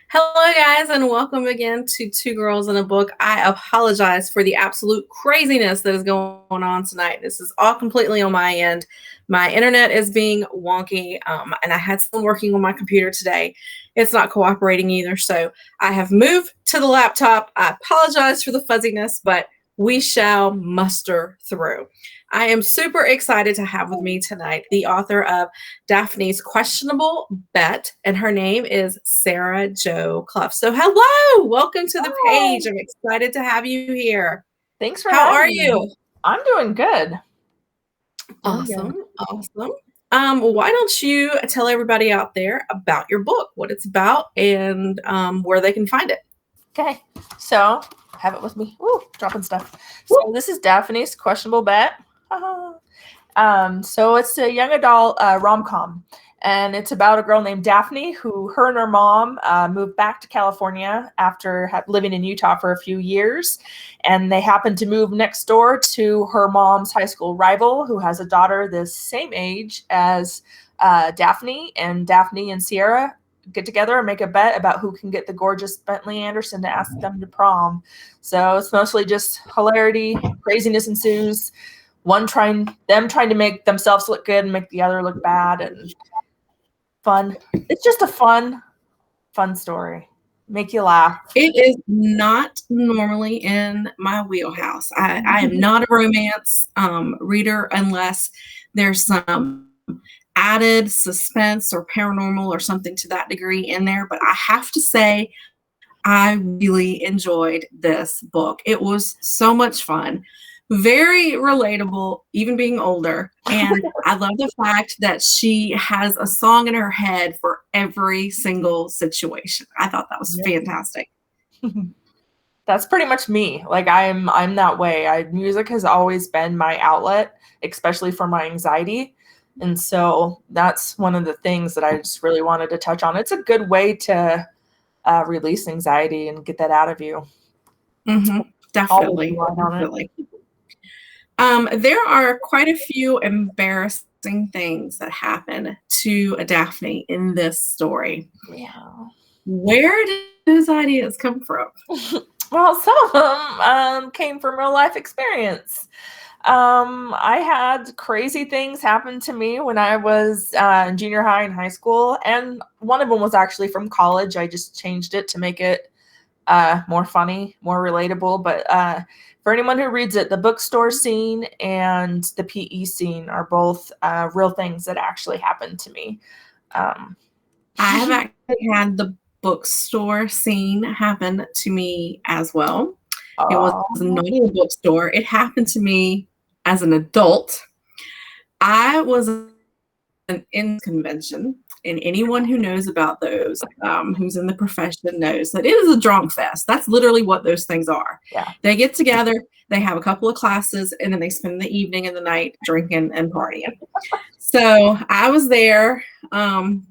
Hello, guys, and welcome again to Two Girls in a Book. I apologize for the absolute craziness that is going on tonight. This is all completely on my end. My internet is being wonky, and I had someone working on my computer today. It's not cooperating either, so I have moved to the laptop. I apologize for the fuzziness, but we shall muster through. I am super excited to have with me tonight the author of Daphnes Questionable Bet, and her name is Sara Jo Cluff. So, hello, welcome to the page. I'm excited to have you here. Thanks for How having are me. you? I'm doing good. Awesome. Why don't you tell everybody out there about your book, what it's about, and where they can find it? Okay, so have it with me. Woo, dropping stuff. So this is Daphne's Questionable Bet. So it's a young adult rom-com, and it's about a girl named Daphne who her and her mom moved back to California after living in Utah for a few years, and they happened to move next door to her mom's high school rival who has a daughter the same age as Daphne, and Daphne and Sierra get together and make a bet about who can get the gorgeous Bentley Anderson to ask them to prom. So it's mostly just hilarity, craziness ensues. Them trying to make themselves look good and make the other look bad, and fun. It's just a fun story. Make you laugh. It is not normally in my wheelhouse. I am not a romance reader unless there's some added suspense or paranormal or something to that degree in there. But I have to say, I really enjoyed this book. It was so much fun, very relatable, even being older. And I love the fact that she has a song in her head for every single situation. I thought that was fantastic. That's pretty much me. Like I'm that way. Music has always been my outlet, especially for my anxiety. And so that's one of the things that I just really wanted to touch on. It's a good way to release anxiety and get that out of you. Mm-hmm. Definitely. There are quite a few embarrassing things that happen to Daphne in this story. Yeah. Where did those ideas come from? Well, some of them came from real life experience. I had crazy things happen to me when I was in junior high and high school, and one of them was actually from college. I just changed it to make it more funny, more relatable. But for anyone who reads it, the bookstore scene and the PE scene are both real things that actually happened to me. I have actually had the bookstore scene happen to me as well. It was not in a bookstore. It happened to me as an adult. I was in convention, and anyone who knows about those, who's in the profession, knows that it is a drunk fest. That's literally what those things are. Yeah. They get together, they have a couple of classes, and then they spend the evening and the night drinking and partying. So I was there. I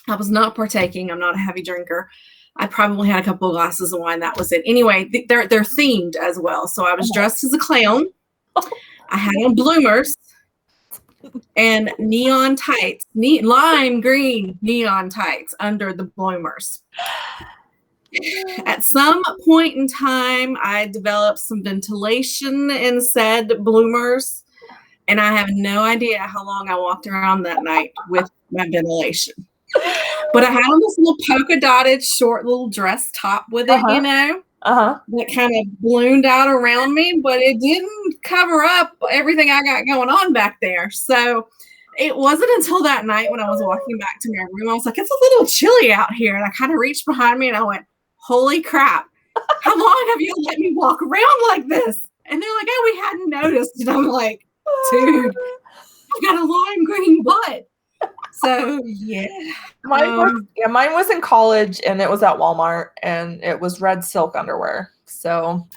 was not partaking. I'm not a heavy drinker. I probably had a couple of glasses of wine. That was it. Anyway, they're themed as well. So I was dressed as a clown. I had on bloomers and neon tights, lime green neon tights under the bloomers. At some point in time, I developed some ventilation in said bloomers, and I have no idea how long I walked around that night with my ventilation. But I had on this little polka dotted short little dress top with it, you know, that kind of ballooned out around me, but it didn't cover up everything I got going on back there. So it wasn't until that night when I was walking back to my room, I was like, it's a little chilly out here. And I kind of reached behind me and I went, holy crap, how long have you let me walk around like this? And they're like, oh, we hadn't noticed. And I'm like, dude, I got a lime green butt. So yeah. Mine was in college, and it was at Walmart, and it was red silk underwear. So,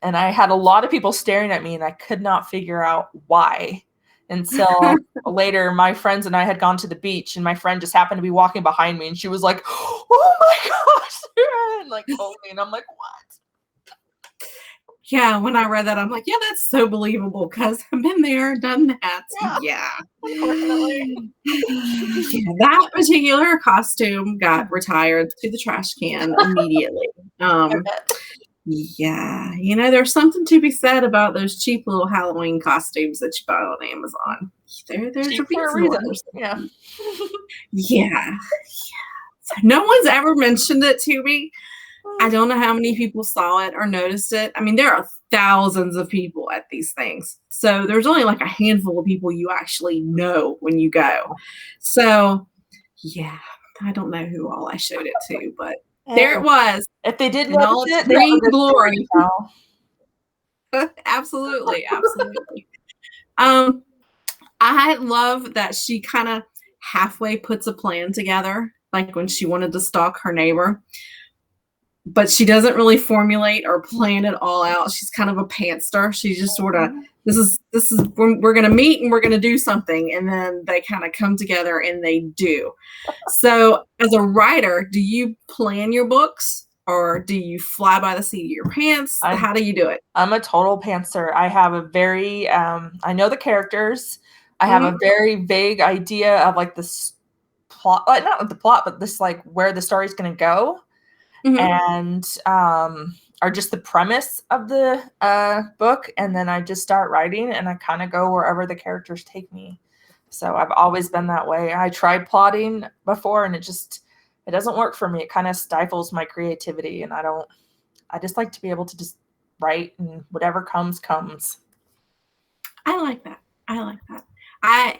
and I had a lot of people staring at me, and I could not figure out why. Until later, my friends and I had gone to the beach, and my friend just happened to be walking behind me, and she was like, "Oh my gosh!" and like told me, and I'm like, "What?" Yeah, when I read that, I'm like, yeah, that's so believable because I've been there, done that. Yeah. Unfortunately. Yeah, that particular costume got retired to the trash can immediately. I Um, bet. yeah, there's something to be said about those cheap little Halloween costumes that you buy on Amazon. There's a Cheap for a reason why reason. there's Yeah. yeah. So no one's ever mentioned it to me. I don't know how many people saw it or noticed it. I mean, there are thousands of people at these things. So there's only like a handful of people you actually know when you go. So yeah, I don't know who all I showed it to, but Hey, there it was if they did in notice all its it, they have green a good story glory. to tell. Absolutely, absolutely. Um, I love that she kind of halfway puts a plan together, like when she wanted to stalk her neighbor, but she doesn't really formulate or plan it all out. She's kind of a pantster. She just sort of this is we're going to meet and we're going to do something, and then they kind of come together and they do. So, as a writer, do you plan your books or do you fly by the seat of your pants? How do you do it? I'm a total pantser. I have a very I know the characters. I have a Mhm. very vague idea of like this plot, like not the plot, but this like where the story's going to go, Mhm. and or just the premise of the book, and then I just start writing, and I kind of go wherever the characters take me. So I've always been that way. I tried plotting before, and it doesn't work for me. It kind of stifles my creativity, and I just like to be able to just write, and whatever comes. I like that. I like that. I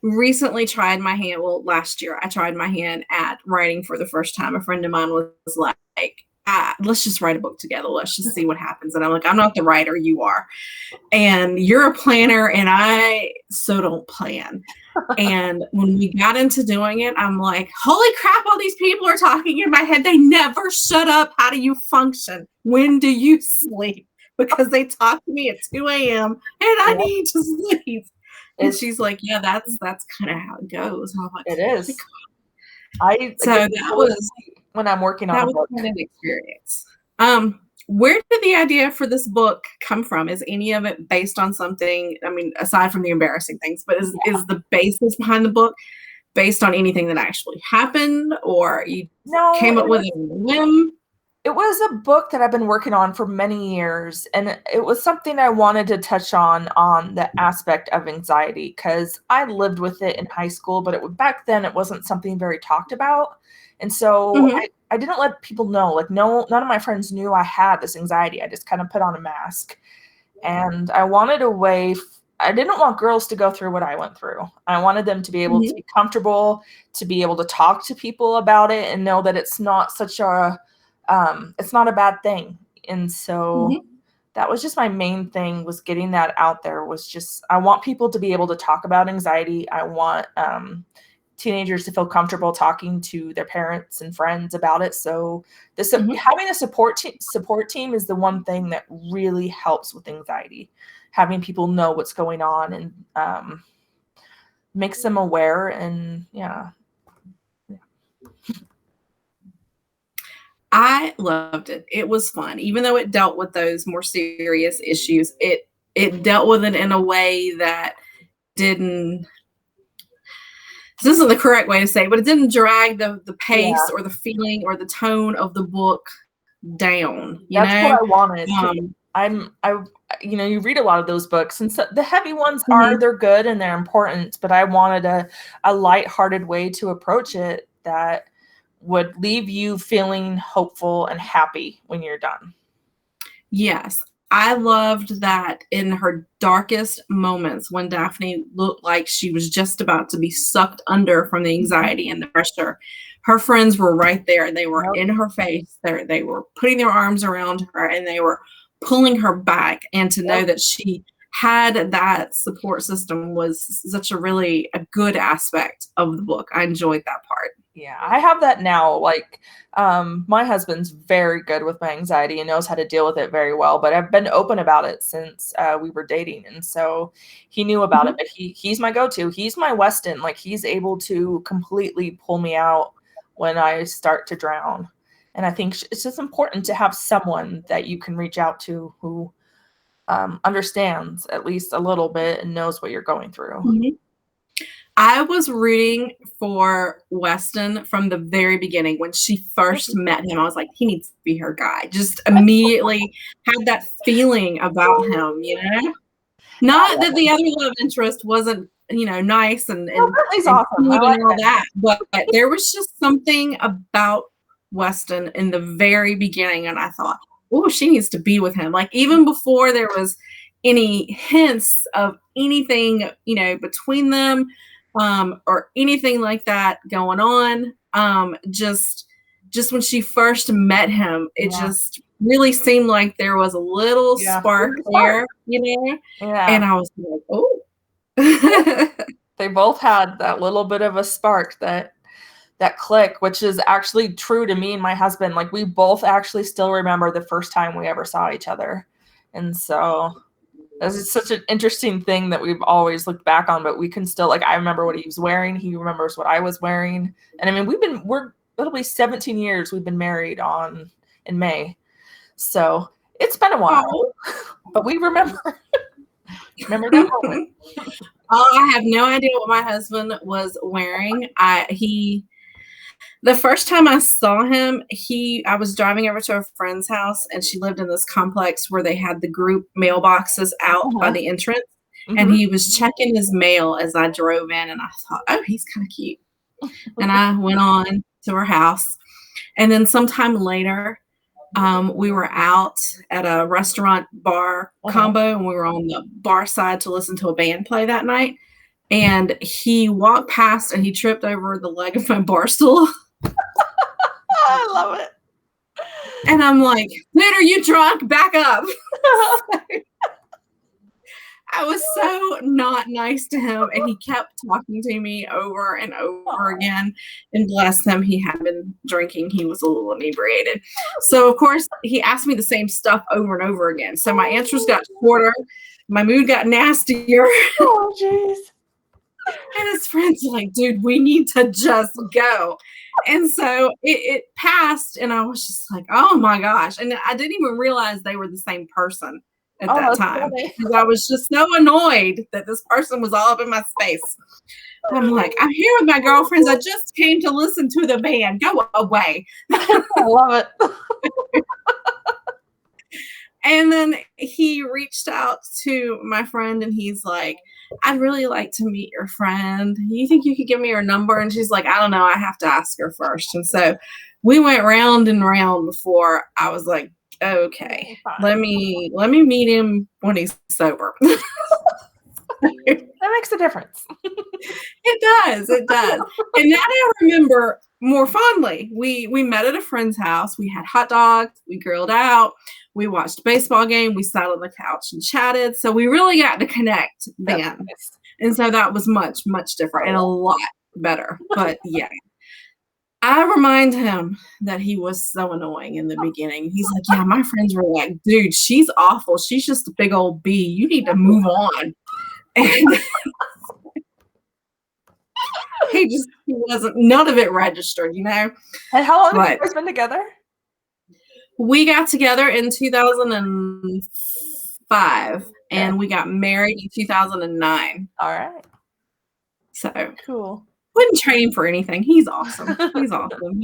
recently tried my hand. Well, last year I tried my hand at writing for the first time. A friend of mine was like, let's just write a book together. Let's just see what happens. And I'm like, I'm not the writer, you are. And you're a planner, and I so don't plan. And when we got into doing it, I'm like, holy crap, all these people are talking in my head. They never shut up. How do you function? When do you sleep? Because they talk to me at 2 a.m. and I Yeah, need to sleep. And it's she's like, yeah, that's kind of how it goes. And I'm like, it oh my is. God. I So get that fully was asleep when I'm working on a book. quite an experience. Where did the idea for this book come from? Is any of it based on something? I mean, aside from the embarrassing things, but is the basis behind the book based on anything that actually happened, or you No, came up with it on a whim? it was a book that I've been working on for many years, and it was something I wanted to touch on the aspect of anxiety, because I lived with it in high school, but back then it wasn't something very talked about, and so Mhm. I didn't let people know. Like, no, none of my friends knew I had this anxiety. I just kind of put on a mask, and I wanted a way. I didn't want girls to go through what I went through. I wanted them to be able to Mhm. be comfortable, to be able to talk to people about it, and know that it's not a bad thing. And so Mhm. that was just my main thing, was getting that out there. Was just, I want people to be able to talk about anxiety. I want teenagers to feel comfortable talking to their parents and friends about it. So Mhm. having a support team is the one thing that really helps with anxiety. Having people know what's going on, and makes them aware. And yeah. I loved it. It was fun. Even though it dealt with those more serious issues, it dealt with it in a way that didn't this isn't the correct way to say it, but it didn't drag the pace Yeah, or the feeling or the tone of the book down, you that's what know? I wanted. 'Cause Um, I you read a lot of those books, and so the heavy ones mhm. they're good and they're important, but I wanted a lighthearted way to approach it that would leave you feeling hopeful and happy when you're done. Yes. I loved that in her darkest moments when Daphne looked like she was just about to be sucked under from the Mhm. anxiety and the pressure, her friends were right there. They were Yep. in her face. They were putting their arms around her and they were pulling her back. And to know Yep. that she had that support system was such a good aspect of the book. I enjoyed that part. Yeah, I have that now. Like, my husband's very good with my anxiety and knows how to deal with it very well. But I've been open about it since we were dating, and so he knew about it. Mhm. But he's my go-to. He's my Weston. Like, he's able to completely pull me out when I start to drown. And I think it's just important to have someone that you can reach out to who understands at least a little bit and knows what you're going through. Mm-hmm. I was rooting for Weston from the very beginning. When she first met him, I was like, he needs to be her guy. Just immediately had that feeling about him, you know? Not that the other love interest wasn't, you know, nice and he's awesome. I like all that, but there was just something about Weston in the very beginning, and I thought, oh, she needs to be with him. Like, even before there was any hints of anything, you know, between them, or anything like that going on. Just when she first met him, it just really seemed like there was a little spark there, you know? Yeah. And I was like, oh. They both had that little bit of a spark, that click, which is actually true to me and my husband. Like, we both actually still remember the first time we ever saw each other. And so it's such an interesting thing that we've always looked back on, but we can still, like, I remember what he was wearing. He remembers what I was wearing. And I mean, it'll be 17 years we've been married in May. So it's been a while, but we remember that moment. I have no idea what my husband was wearing. The first time I saw him, I was driving over to a friend's house, and she lived in this complex where they had the group mailboxes out by the entrance. Mm-hmm. And he was checking his mail as I drove in, and I thought, oh, he's kind of cute. And I went on to her house. And then sometime later, we were out at a restaurant bar combo, and we were on the bar side to listen to a band play that night. And he walked past and he tripped over the leg of my bar stool. I love it. And I'm like, dude, are you drunk? Back up. I was so not nice to him, and he kept talking to me over and over again. And bless him, he had been drinking. He was a little inebriated. So, of course, he asked me the same stuff over and over again. So my answers got shorter. My mood got nastier. Oh, jeez. And his friends were like, dude, we need to just go. And so it passed, and I was just like, oh my gosh. And I didn't even realize they were the same person at that time. Because I was just so annoyed that this person was all up in my space. I'm like, I'm here with my girlfriends. I just came to listen to the band. Go away. I love it. And then he reached out to my friend, and he's like, I'd really like to meet your friend. You think you could give me her number? And she's like, I don't know. I have to ask her first. And so we went round and round before I was like, okay, let me meet him when he's sober. That makes a difference. It does. And that I remember more fondly. We met at a friend's house. We had hot dogs. We grilled out. We watched a baseball game. We sat on the couch and chatted. So we really got to connect then. And so that was much, much different and a lot better. But yeah, I remind him that he was so annoying in the beginning. He's like, yeah, my friends were like, dude, she's awful. She's just a big old bee. You need to move on. And he wasn't, none of it registered, you know? And how long have you guys been together? We got together in 2005, and we got married in 2009. All right. So cool. Wouldn't trade him for anything. He's awesome. He's awesome.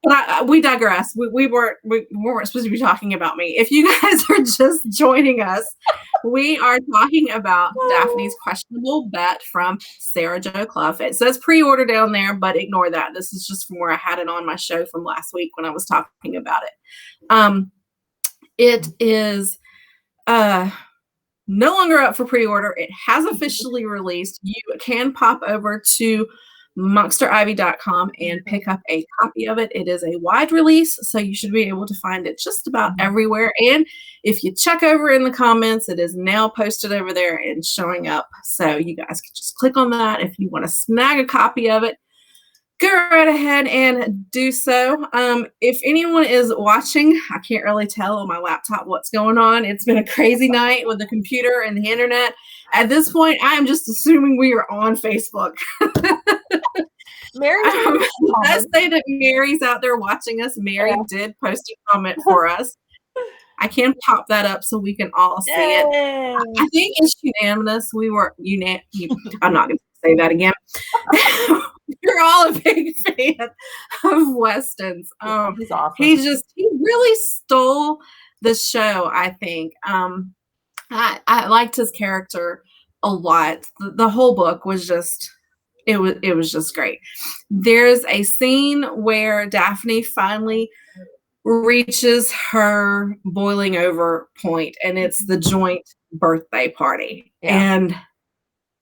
But we digress. We weren't supposed to be talking about me. If you guys are just joining us, we are talking about Daphnes Questionable Bet from Sara Jo Cluff. It says pre-order down there, but ignore that. This is just from where I had it on my show from last week when I was talking about it. It is no longer up for pre-order. It has officially released. You can pop over to monsterivy.com and pick up a copy of it. It is a wide release, so you should be able to find it just about everywhere. And if you check over in the comments, it is now posted over there and showing up. So you guys can just click on that. If you want to snag a copy of it, go right ahead and do so. If anyone is watching, I can't really tell on my laptop what's going on. It's been a crazy night with the computer and the internet. At this point, I'm just assuming we are on Facebook. Mary, let's say that Mary's out there watching us. Mary did post a comment for us. I can pop that up so we can all see it. Yay. I think it's unanimous. We were I'm not going to say that again. You're all a big fan of Weston's. He's awesome. He really stole the show, I think. I liked his character a lot. The whole book was just, it was just great. There's a scene where Daphne finally reaches her boiling over point, and it's the joint birthday party. Yeah. And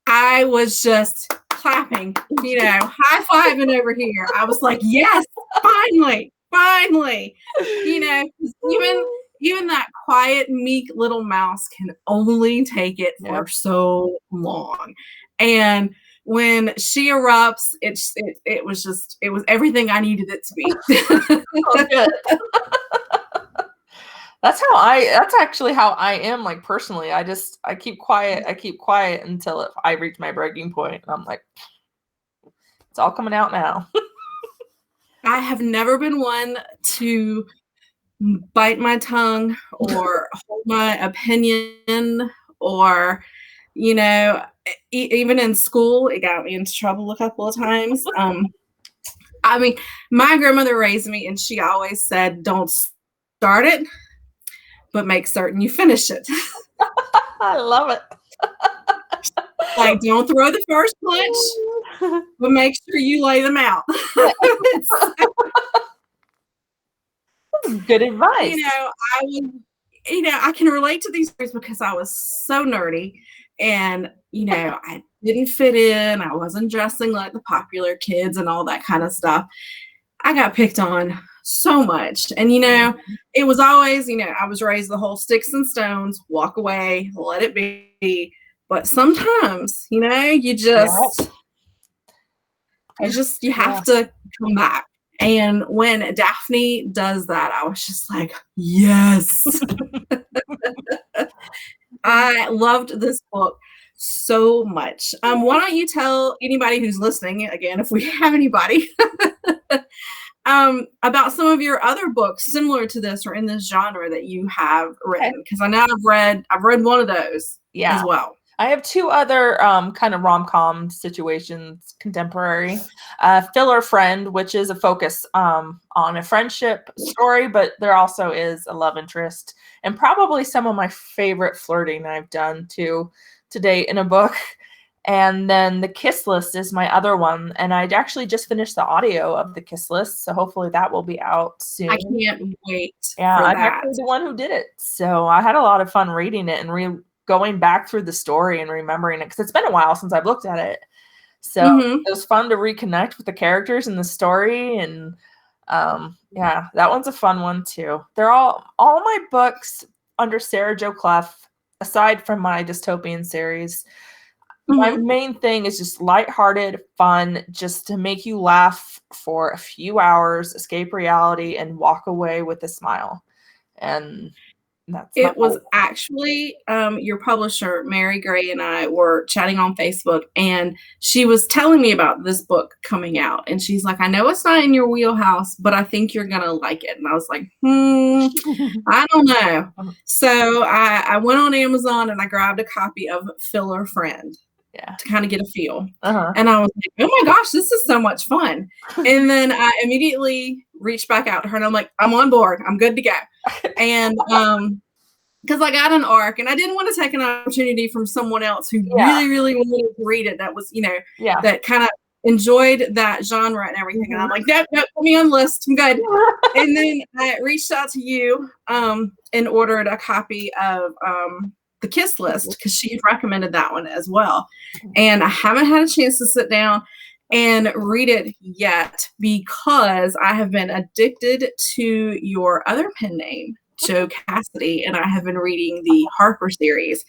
I was just clapping, high-fiving over here. I was like, yes, finally, even that quiet, meek little mouse can only take it for so long. And when she erupts, it was everything I needed it to be. Oh, good. That's actually how I am, like, personally. I keep quiet until I reach my breaking point, and I'm like, it's all coming out now. I have never been one to bite my tongue or hold my opinion, or even in school, it got me into trouble a couple of times. I mean, my grandmother raised me, and she always said, don't start it, but make certain you finish it. I love it. Like, don't throw the first punch, but make sure you lay them out. Good advice. I can relate to these stories because I was so nerdy, and I didn't fit in. I wasn't dressing like the popular kids and all that kind of stuff. I got picked on so much, and it was always, I was raised the whole sticks and stones, walk away, let it be. But sometimes, you have to come back. And when Daphne does that, I was just like, yes. I loved this book so much. Why don't you tell anybody who's listening, again, if we have anybody, about some of your other books similar to this or in this genre that you have written? Because I know I've read one of those as well. I have two other kind of rom-com situations, contemporary. Filler Friend, which is a focus on a friendship story, but there also is a love interest, and probably some of my favorite flirting I've done to date in a book. And then The Kiss List is my other one, and I'd actually just finished the audio of The Kiss List, so hopefully that will be out soon. I can't wait. Yeah, I'm actually the one who did it, so I had a lot of fun reading it and going back through the story and remembering it, because it's been a while since I've looked at it. So it was fun to reconnect with the characters in the story, and that one's a fun one too. They're all my books under Sara Jo Cluff, aside from my dystopian series. My main thing is just lighthearted fun, just to make you laugh for a few hours, escape reality, and walk away with a smile. And it was actually your publisher, Mary Gray, and I were chatting on Facebook, and she was telling me about this book coming out, and she's like, I know it's not in your wheelhouse, but I think you're gonna like it. And I was like, I don't know. So I went on Amazon and I grabbed a copy of Filler Friend to kind of get a feel. And I was like, oh my gosh, this is so much fun. And then I immediately reached back out to her, and I'm like, I'm on board. I'm good to go. And because I got an arc, and I didn't want to take an opportunity from someone else who really, really wanted to read it, that was, that kind of enjoyed that genre and everything. And I'm like, nope, put me on the list. I'm good. And then I reached out to you and ordered a copy of The Kiss List, because she had recommended that one as well. And I haven't had a chance to sit down and read it yet, because I have been addicted to your other pen name, Jo Cassidy, and I have been reading the Harper series.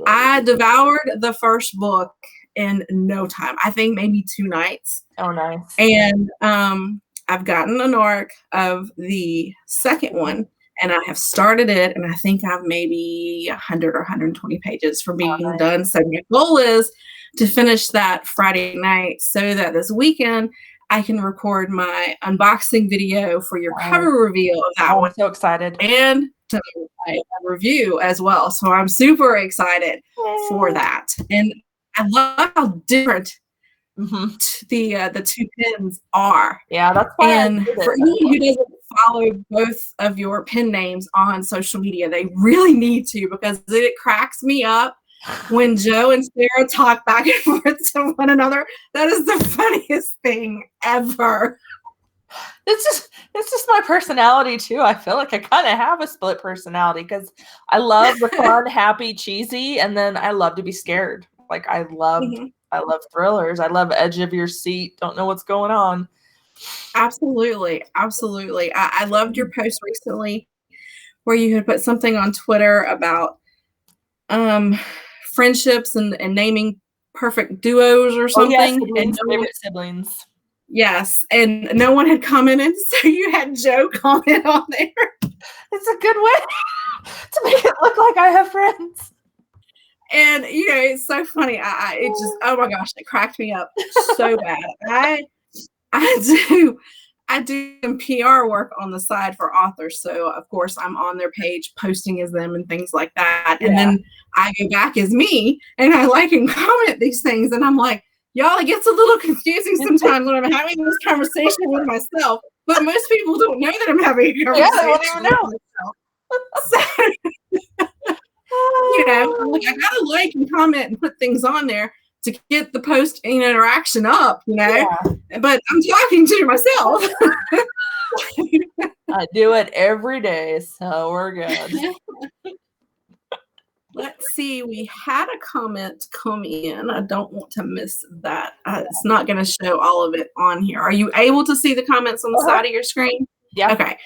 I devoured the first book in no time. I think maybe 2 nights. Oh, nice. And I've gotten an arc of the second one, and I have started it, and I think I'm maybe 100 or 120 pages from being done. So my goal is to finish that Friday night, so that this weekend I can record my unboxing video for your cover reveal of that one. I'm so excited. And a review as well. So I'm super excited for that. And I love how different the two pins are. Yeah, that's why. And for anyone who doesn't follow both of your pin names on social media, they really need to, because it cracks me up when Joe and Sarah talk back and forth to one another. That is the funniest thing ever. It's just my personality too. I feel like I kind of have a split personality, because I love the fun, happy, cheesy, and then I love to be scared. Like I love thrillers. I love edge of your seat. Don't know what's going on. Absolutely. I loved your post recently where you had put something on Twitter about friendships and naming perfect duos or something. Yes, favorite siblings. Yes, and no one had commented, so you had Joe comment on there. It's a good way to make it look like I have friends. And it's so funny. It just, oh my gosh, it cracked me up so bad. I do some PR work on the side for authors, so of course I'm on their page posting as them and things like that. And then I go back as me, and I like and comment these things, and I'm like, y'all, it gets a little confusing sometimes when I'm having this conversation with myself. But most people don't know that I'm having a conversation. Yeah, they won't even know. So, I'm like, I gotta like and comment and put things on there to get the post interaction up, But I'm talking to myself. I do it every day, so we're good. Let's see. We had a comment come in. I don't want to miss that. It's not going to show all of it on here. Are you able to see the comments on the side of your screen? Yeah. Okay.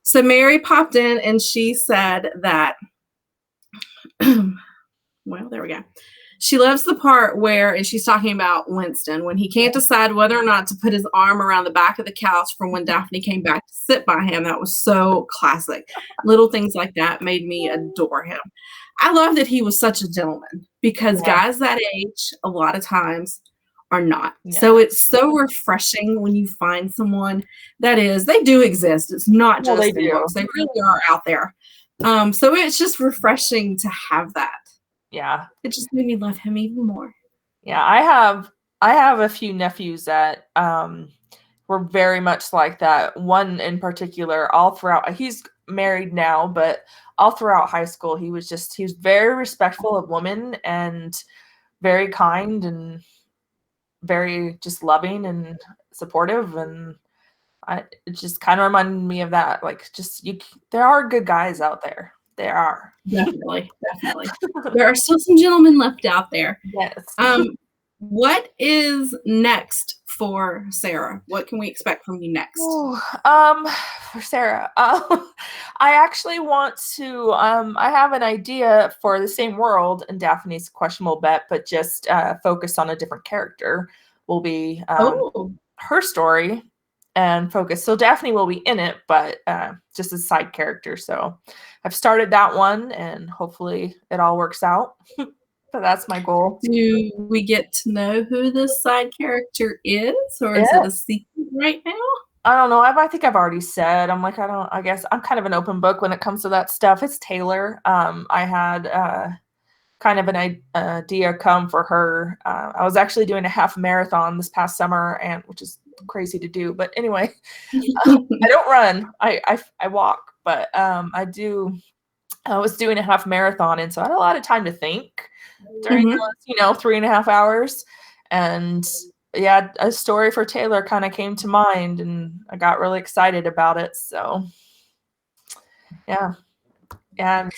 So Mary popped in and she said that, well, there we go. She loves the part where, and she's talking about Weston, when he can't decide whether or not to put his arm around the back of the couch from when Daphne came back to sit by him. That was so classic. Little things like that made me adore him. I love that he was such a gentleman, because guys that age a lot of times are not. So it's so refreshing when you find someone that is, they do exist. It's not just in books. They really are out there. So it's just refreshing to have that. Yeah. It just made me love him even more. Yeah, I have a few nephews that were very much like that. One in particular, all throughout, he's married now, but all throughout high school, he was very respectful of women and very kind and very just loving and supportive. And it just kind of reminded me of that. Like, there are good guys out there. There are. Definitely. There are still some gentlemen left out there. Yes. What is next for Sarah? What can we expect from you next? For Sarah, I actually want to, I have an idea for the same world in Daphnes Questionable Bet, but just focus on a different character. Will be her story and focus. So Daphne will be in it, but just a side character. So I've started that one, and hopefully it all works out. But that's my goal. Do we get to know who this side character is, or is it a secret right now? I don't know. I think I've already said. I guess I'm kind of an open book when it comes to that stuff. It's Taylor. I had kind of an idea come for her. I was actually doing a half marathon this past summer, which is crazy to do. But anyway, I don't run. I walk, but I was doing a half marathon, and so I had a lot of time to think during those, 3.5 hours. And a story for Taylor kind of came to mind, and I got really excited about it. So yeah. And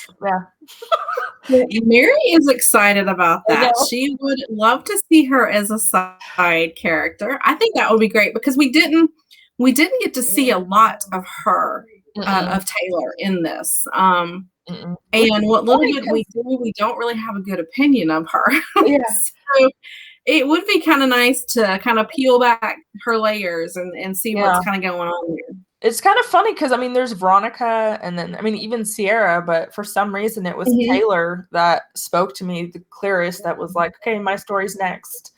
Mary is excited about that. She would love to see her as a side character. I think that would be great, because we didn't get to see a lot of her, of Taylor in this. And what little bit we do, we don't really have a good opinion of her. So it would be kind of nice to kind of peel back her layers and see what's kind of going on here. It's kind of funny because, there's Veronica, and then, even Sierra, but for some reason it was Taylor that spoke to me the clearest, that was like, okay, my story's next.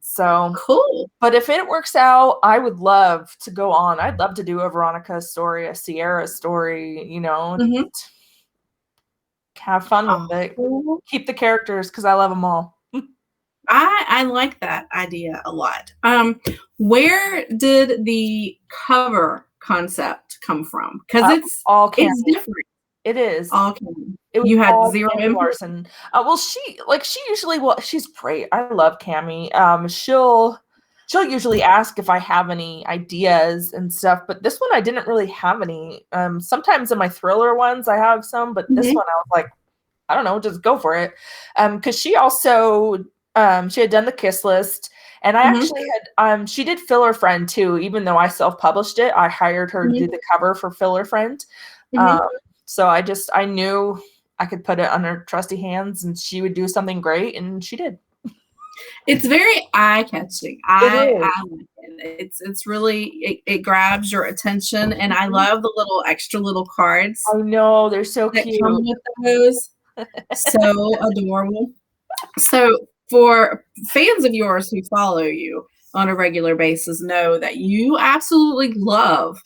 So cool. But if it works out, I would love to go on. I'd love to do a Veronica story, a Sierra story, have fun with it. Keep the characters because I love them all. I like that idea a lot. Where did the cover concept come from? Because all it's different. It is. All Cammy. It was You had all zero Cammy input. Larson. Well, she usually, she's great. I love Cammy. She'll usually ask if I have any ideas and stuff, but this one I didn't really have any. Sometimes in my thriller ones I have some, but this one I was like, I don't know, just go for it. Because she also she had done the Kiss List, and I actually had she did Filler Friend too. Even though I self-published it, I hired her to do the cover for Filler Friend. So I knew I could put it on her trusty hands, and she would do something great, and she did. It's very eye-catching. I like it. It's really it grabs your attention, and I love the extra little cards. I know, they're so cute. Come with those. So adorable. So for fans of yours who follow you on a regular basis, know that you absolutely love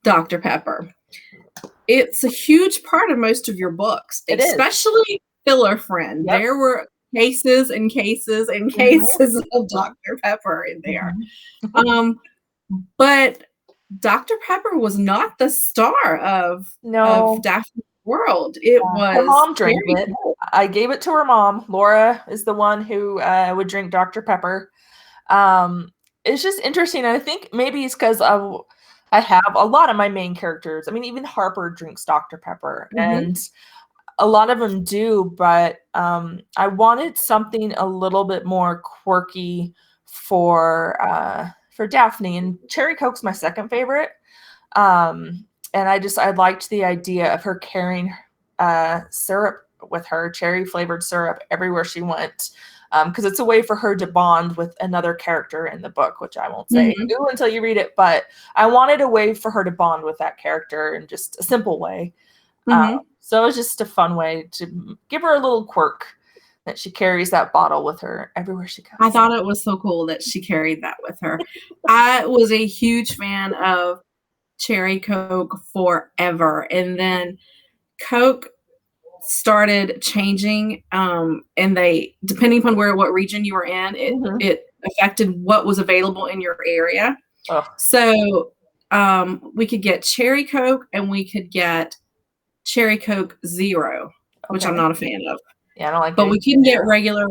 Dr. Pepper. It's a huge part of most of your books, especially Filler Friend. Yep. There were cases and cases and cases of Dr. Pepper in there. But Dr. Pepper was not the star of Daphne's world. It was her mom drank it. I gave it to her mom. Laura is the one who would drink Dr. Pepper. It's just interesting. And I think maybe it's because I have a lot of my main characters. I mean, even Harper drinks Dr. Pepper, and a lot of them do. But I wanted something a little bit more quirky for Daphne, and Cherry Coke's my second favorite. And I liked the idea of her carrying syrup with her, cherry flavored syrup, everywhere she went. Because it's a way for her to bond with another character in the book, which I won't say until you read it. But I wanted a way for her to bond with that character in just a simple way. So it was just a fun way to give her a little quirk that she carries that bottle with her everywhere she goes. I thought it was so cool that she carried that with her. I was a huge fan of Cherry Coke forever. And then Coke started changing, and they, depending upon what region you were in, it affected what was available in your area. So we could get Cherry Coke, and we could get Cherry Coke Zero, which I'm not a fan of. Yeah, I don't like. But we couldn't get regular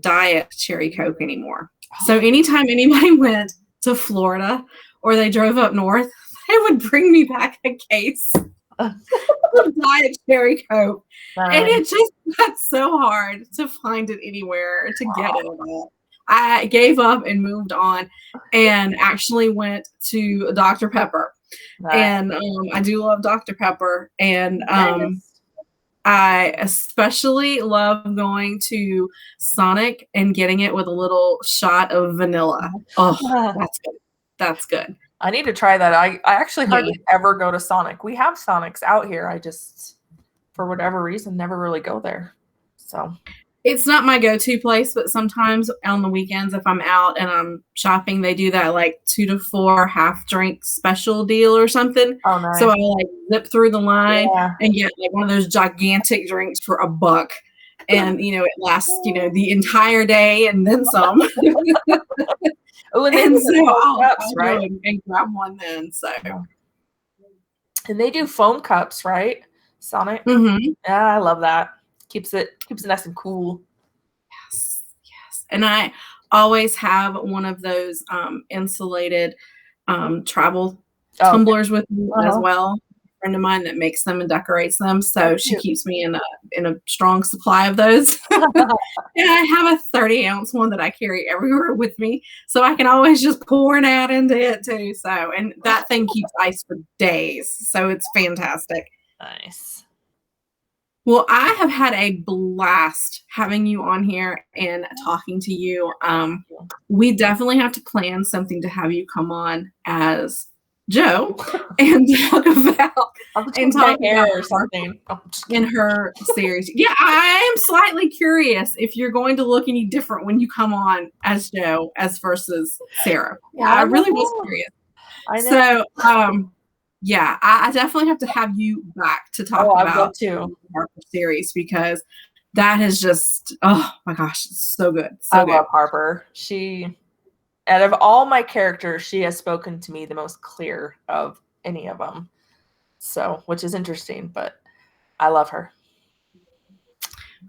diet Cherry Coke anymore. So anytime anybody went to Florida or they drove up north, they would bring me back a case of diet Cherry Coke. And it just got so hard to find it anywhere, to get it at all. I gave up and moved on, and actually went to Dr. Pepper. And I do love Dr. Pepper. And I especially love going to Sonic and getting it with a little shot of vanilla. Oh, that's good. That's good. I need to try that. I actually hardly ever go to Sonic. We have Sonics out here. I just, for whatever reason, never really go there. So it's not my go-to place, but sometimes on the weekends, if I'm out and I'm shopping, they do that like 2 to 4 half drink special deal or something. Oh, nice. So I like zip through the line and get like one of those gigantic drinks for $1. And, it lasts, the entire day and then some. Oh, and so I'll right? And grab one then. So, and they do foam cups, right? Sonic. Yeah, I love that. Keeps it nice and cool. Yes. And I always have one of those insulated travel tumblers with me as well. A friend of mine that makes them and decorates them, so she keeps me in a strong supply of those. And I have a 30-ounce one that I carry everywhere with me, so I can always just pour an ad into it too. So, and that thing keeps ice for days, so it's fantastic. Nice. Well, I have had a blast having you on here and talking to you. We definitely have to plan something to have you come on as Jo and talk about or something in her series. Yeah, I am slightly curious if you're going to look any different when you come on as Jo as versus Sarah. Yeah, I really was curious. I know. So yeah, I definitely have to have you back to talk I would love about to. the Harper series, because that is just, oh my gosh, it's so good. So I good. love Harper. She, out of all my characters, she has spoken to me the most clear of any of them. So, which is interesting, but I love her.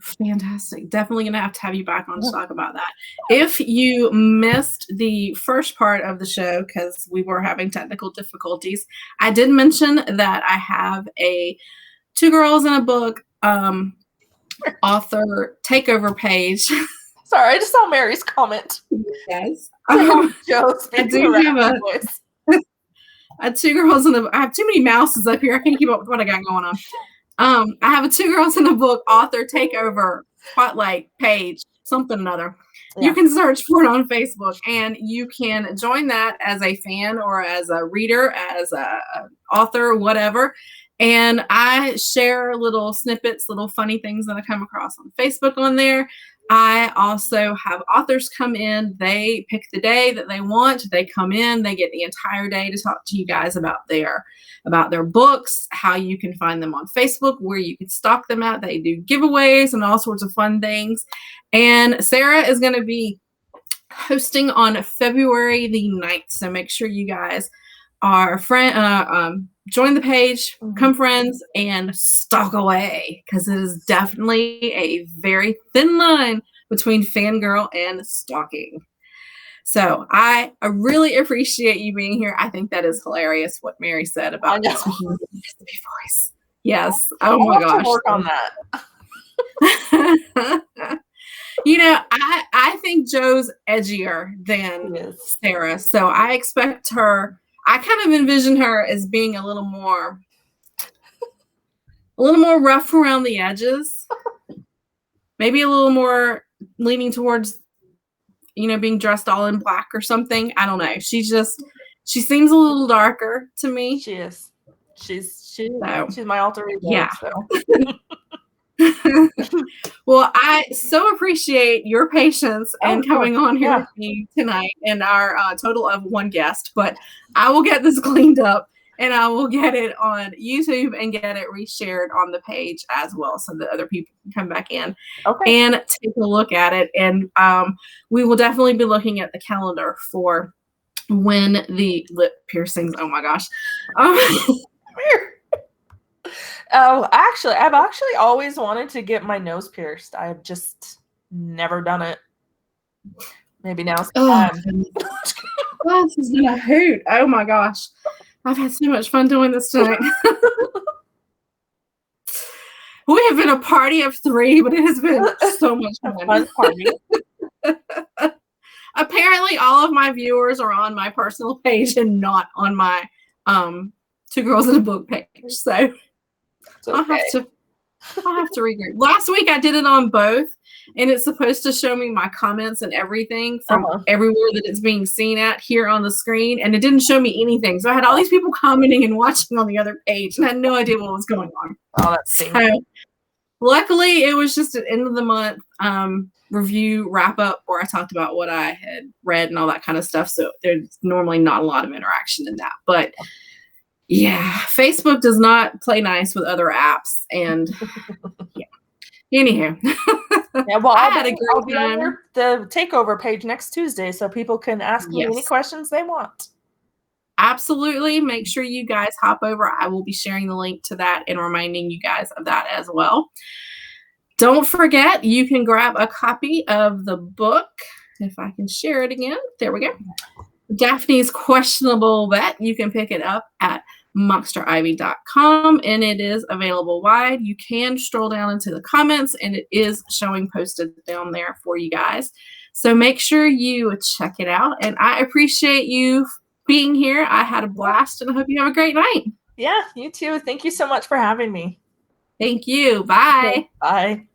Fantastic. Definitely going to have you back on to talk about that. If you missed the first part of the show, because we were having technical difficulties, I did mention that I have a Two Girls in a Book author takeover page. Sorry, I just saw Mary's comment. Yes. Joe speaking around voice. Two Girls in a Book. I have too many mouses up here. I can't keep up with what I got going on. I have a Two Girls in a Book author takeover spotlight page, something or another. Yeah. You can search for it on Facebook, and you can join that as a fan or as a reader, as a author, whatever. And I share little snippets, little funny things that I come across on Facebook on there. I also have authors come in. They pick the day that they want. They come in. They get the entire day to talk to you guys about their books, how you can find them on Facebook, where you can stock them at. They do giveaways and all sorts of fun things. And Sarah is going to be hosting on February the 9th. So make sure you guys are join the page, become friends, and stalk away, because it is definitely a very thin line between fangirl and stalking. So I really appreciate you being here. I think that is hilarious what Mary said about speaking with the voice. Yes. Oh my gosh. Have to work on that. You know, I think Jo's edgier than Sarah. So I expect her, I kind of envision her as being a little more rough around the edges. Maybe a little more leaning towards, you know, being dressed all in black or something. I don't know. She seems a little darker to me. She is. She's my alter ego. Yeah. So. Well, I so appreciate your patience and coming on here with me tonight, and our total of one guest. But I will get this cleaned up, and I will get it on YouTube and get it reshared on the page as well, so that other people can come back in and take a look at it. And we will definitely be looking at the calendar for when the lip piercings. Oh my gosh. I've actually always wanted to get my nose pierced. I've just never done it. Maybe now's the time. This has been a hoot. Oh my gosh. I've had so much fun doing this tonight. We have been a party of 3, but it has been so much fun. Party. Apparently all of my viewers are on my personal page and not on my Two Girls in a Book page. So I'll have to regroup. Last week I did it on both, and it's supposed to show me my comments and everything from everywhere that it's being seen at here on the screen, and it didn't show me anything. So I had all these people commenting and watching on the other page, and I had no idea what was going on. So luckily it was just an end of the month review wrap up where I talked about what I had read and all that kind of stuff. So there's normally not a lot of interaction in that, but yeah, Facebook does not play nice with other apps, and Anyhow, well, I'll be on the takeover page next Tuesday, so people can ask me any questions they want. Absolutely. Make sure you guys hop over. I will be sharing the link to that and reminding you guys of that as well. Don't forget, you can grab a copy of the book. If I can share it again. There we go. Daphnes Questionable Bet. You can pick it up at monsterivy.com, and it is available wide. You can stroll down into the comments, and it is showing posted down there for you guys. So make sure you check it out. And I appreciate you being here. I had a blast, and I hope you have a great night. Yeah, you too. Thank you so much for having me. Thank you. Bye. Bye.